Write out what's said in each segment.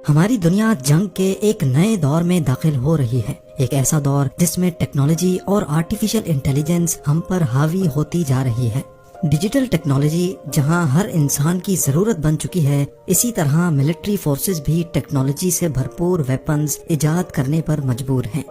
ہماری دنیا جنگ کے ایک نئے دور میں داخل ہو رہی ہے، ایک ایسا دور جس میں ٹیکنالوجی اور آرٹیفیشل انٹیلیجنس ہم پر حاوی ہوتی جا رہی ہے۔ ڈیجیٹل ٹیکنالوجی جہاں ہر انسان کی ضرورت بن چکی ہے، اسی طرح ملٹری فورسز بھی ٹیکنالوجی سے بھرپور ویپنز ایجاد کرنے پر مجبور ہیں۔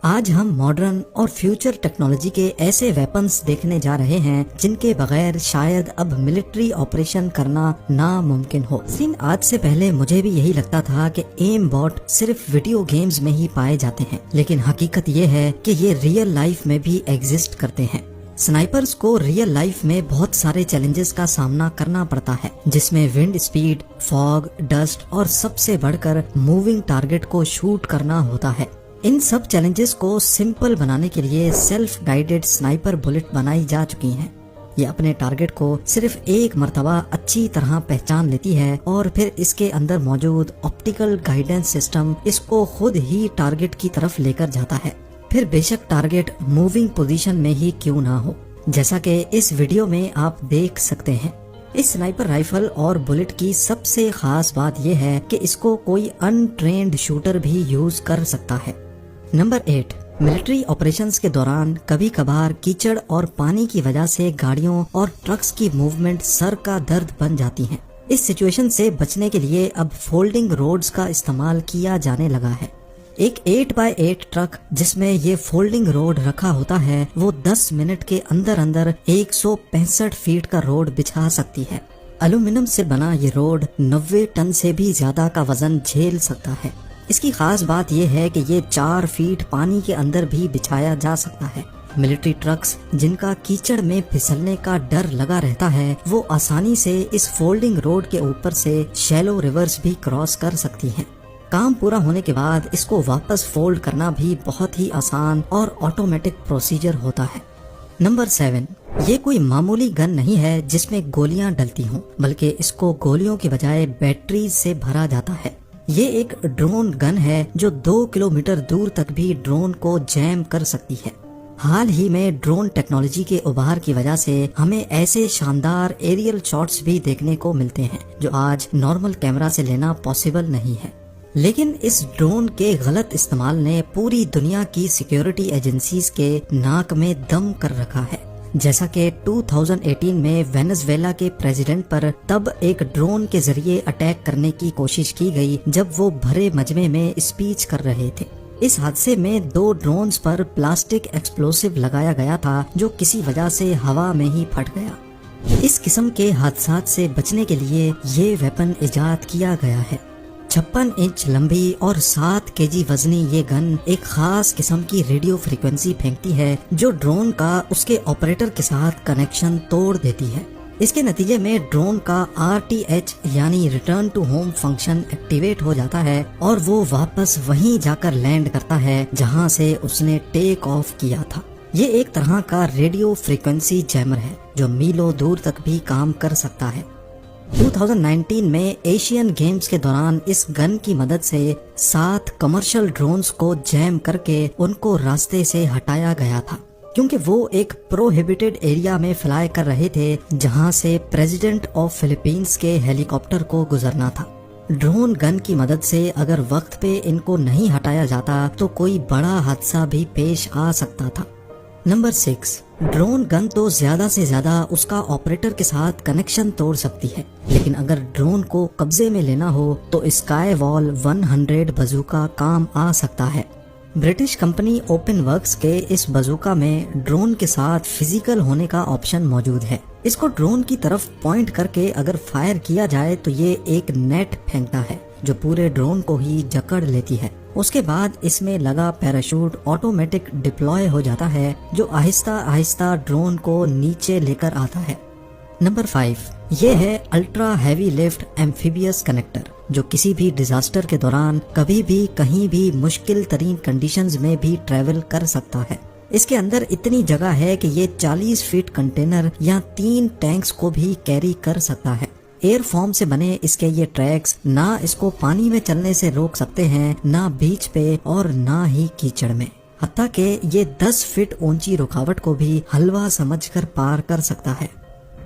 آج ہم ماڈرن اور فیوچر ٹیکنالوجی کے ایسے ویپنز دیکھنے جا رہے ہیں جن کے بغیر شاید اب ملٹری آپریشن کرنا ناممکن ہو۔ آج سے پہلے مجھے بھی یہی لگتا تھا کہ ایم بوٹ صرف ویڈیو گیمز میں ہی پائے جاتے ہیں، لیکن حقیقت یہ ہے کہ یہ ریئل لائف میں بھی ایگزسٹ کرتے ہیں۔ سنائپرز کو ریئل لائف میں بہت سارے چیلنجز کا سامنا کرنا پڑتا ہے، جس میں ونڈ سپیڈ، فاگ، ڈسٹ اور سب سے بڑھ کر موونگ ٹارگٹ کو شوٹ کرنا ہوتا ہے۔ ان سب چیلنجز کو سمپل بنانے کے لیے سیلف گائیڈڈ سنائپر بلٹ بنائی جا چکی ہیں۔ یہ اپنے ٹارگٹ کو صرف ایک مرتبہ اچھی طرح پہچان لیتی ہے اور پھر اس کے اندر موجود آپٹیکل گائیڈنس سسٹم اس کو خود ہی ٹارگٹ کی طرف لے کر جاتا ہے، پھر بے شک ٹارگٹ موونگ پوزیشن میں ہی کیوں نہ ہو، جیسا کہ اس ویڈیو میں آپ دیکھ سکتے ہیں۔ اس سنائپر رائفل اور بلٹ کی سب سے خاص بات یہ ہے کہ اس کو کوئی ان ٹرینڈ شوٹر بھی یوز کر سکتا ہے۔ نمبر 8، ملٹری آپریشنز کے دوران کبھی کبھار کیچڑ اور پانی کی وجہ سے گاڑیوں اور ٹرکس کی موومنٹ سر کا درد بن جاتی ہیں۔ اس سچویشن سے بچنے کے لیے اب فولڈنگ روڈز کا استعمال کیا جانے لگا ہے۔ ایک 8x8 ٹرک جس میں یہ فولڈنگ روڈ رکھا ہوتا ہے وہ 10 منٹ کے اندر 165 فیٹ کا روڈ بچھا سکتی ہے۔ الومینم سے بنا یہ روڈ 90 ٹن سے بھی زیادہ کا وزن جھیل سکتا ہے۔ اس کی خاص بات یہ ہے کہ یہ 4 فیٹ پانی کے اندر بھی بچھایا جا سکتا ہے۔ ملٹری ٹرکس جن کا کیچڑ میں پھسلنے کا ڈر لگا رہتا ہے وہ آسانی سے اس فولڈنگ روڈ کے اوپر سے شیلو ریورز بھی کراس کر سکتی ہیں۔ کام پورا ہونے کے بعد اس کو واپس فولڈ کرنا بھی بہت ہی آسان اور آٹومیٹک پروسیجر ہوتا ہے۔ نمبر 7، یہ کوئی معمولی گن نہیں ہے جس میں گولیاں ڈلتی ہوں، بلکہ اس کو گولیوں کے بجائے بیٹریز سے بھرا جاتا ہے۔ یہ ایک ڈرون گن ہے جو 2 کلومیٹر دور تک بھی ڈرون کو جیم کر سکتی ہے۔ حال ہی میں ڈرون ٹیکنالوجی کے ابھار کی وجہ سے ہمیں ایسے شاندار ایریل شاٹس بھی دیکھنے کو ملتے ہیں جو آج نارمل کیمرہ سے لینا پاسبل نہیں ہے، لیکن اس ڈرون کے غلط استعمال نے پوری دنیا کی سیکیورٹی ایجنسیز کے ناک میں دم کر رکھا ہے، جیسا کہ 2018 میں وینزویلا کے پریزیڈنٹ پر تب ایک ڈرون کے ذریعے اٹیک کرنے کی کوشش کی گئی جب وہ بھرے مجمع میں اسپیچ کر رہے تھے۔ اس حادثے میں 2 ڈرونز پر پلاسٹک ایکسپلوسیو لگایا گیا تھا جو کسی وجہ سے ہوا میں ہی پھٹ گیا۔ اس قسم کے حادثات سے بچنے کے لیے یہ ویپن ایجاد کیا گیا ہے۔ 56 انچ لمبی اور 7 kg وزنی یہ گن ایک خاص قسم کی ریڈیو فریکوینسی پھینکتی ہے جو ڈرون کا اس کے آپریٹر کے ساتھ کنیکشن توڑ دیتی ہے۔ اس کے نتیجے میں ڈرون کا RTH یعنی return to home function activate ہو جاتا ہے اور وہ واپس وہیں جا کر لینڈ کرتا ہے جہاں سے اس نے ٹیک آف کیا تھا۔ یہ ایک طرح کا ریڈیو فریکوینسی جیمر ہے جو میلوں دور تک بھی کام کر سکتا ہے۔ 2019 میں ایشین گیمز کے دوران اس گن کی مدد سے 7 کمرشل ڈرونز کو جیم کر کے ان کو راستے سے ہٹایا گیا تھا، کیونکہ وہ ایک پروہیبیٹڈ ایریا میں فلائی کر رہے تھے جہاں سے پریزیڈنٹ آف فلپینز کے ہیلی کاپٹر کو گزرنا تھا۔ ڈرون گن کی مدد سے اگر وقت پہ ان کو نہیں ہٹایا جاتا تو کوئی بڑا حادثہ بھی پیش آ سکتا تھا۔ نمبر 6، ڈرون گن تو زیادہ سے زیادہ اس کا آپریٹر کے ساتھ کنیکشن توڑ سکتی ہے، لیکن اگر ڈرون کو قبضے میں لینا ہو تو اسکائی وال 100 بازوکا کام آ سکتا ہے۔ برٹش کمپنی اوپن ورکس کے اس بازوکا میں ڈرون کے ساتھ فزیکل ہونے کا آپشن موجود ہے۔ اس کو ڈرون کی طرف پوائنٹ کر کے اگر فائر کیا جائے تو یہ ایک نیٹ پھینکتا ہے جو پورے ڈرون کو ہی جکڑ لیتی ہے۔ اس کے بعد اس میں لگا پیراشوٹ آٹومیٹک ڈپلوائے ہو جاتا ہے جو آہستہ آہستہ ڈرون کو نیچے لے کر آتا ہے۔ نمبر 5، یہ ہے ultra heavy lift amphibious connector جو کسی بھی ڈیزاسٹر کے دوران کبھی بھی کہیں بھی مشکل ترین کنڈیشنز میں بھی ٹریول کر سکتا ہے۔ اس کے اندر اتنی جگہ ہے کہ یہ 40 فیٹ کنٹینر یا 3 ٹینکس کو بھی کیری کر سکتا ہے۔ ایئر فارم سے بنے اس کے یہ ٹریکس نہ اس کو پانی میں چلنے سے روک سکتے ہیں، نہ بیچ پہ اور نہ ہی کیچڑ میں، حتیٰ کہ یہ 10 فٹ اونچی رکاوٹ کو بھی حلوہ سمجھ کر پار کر سکتا ہے۔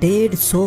150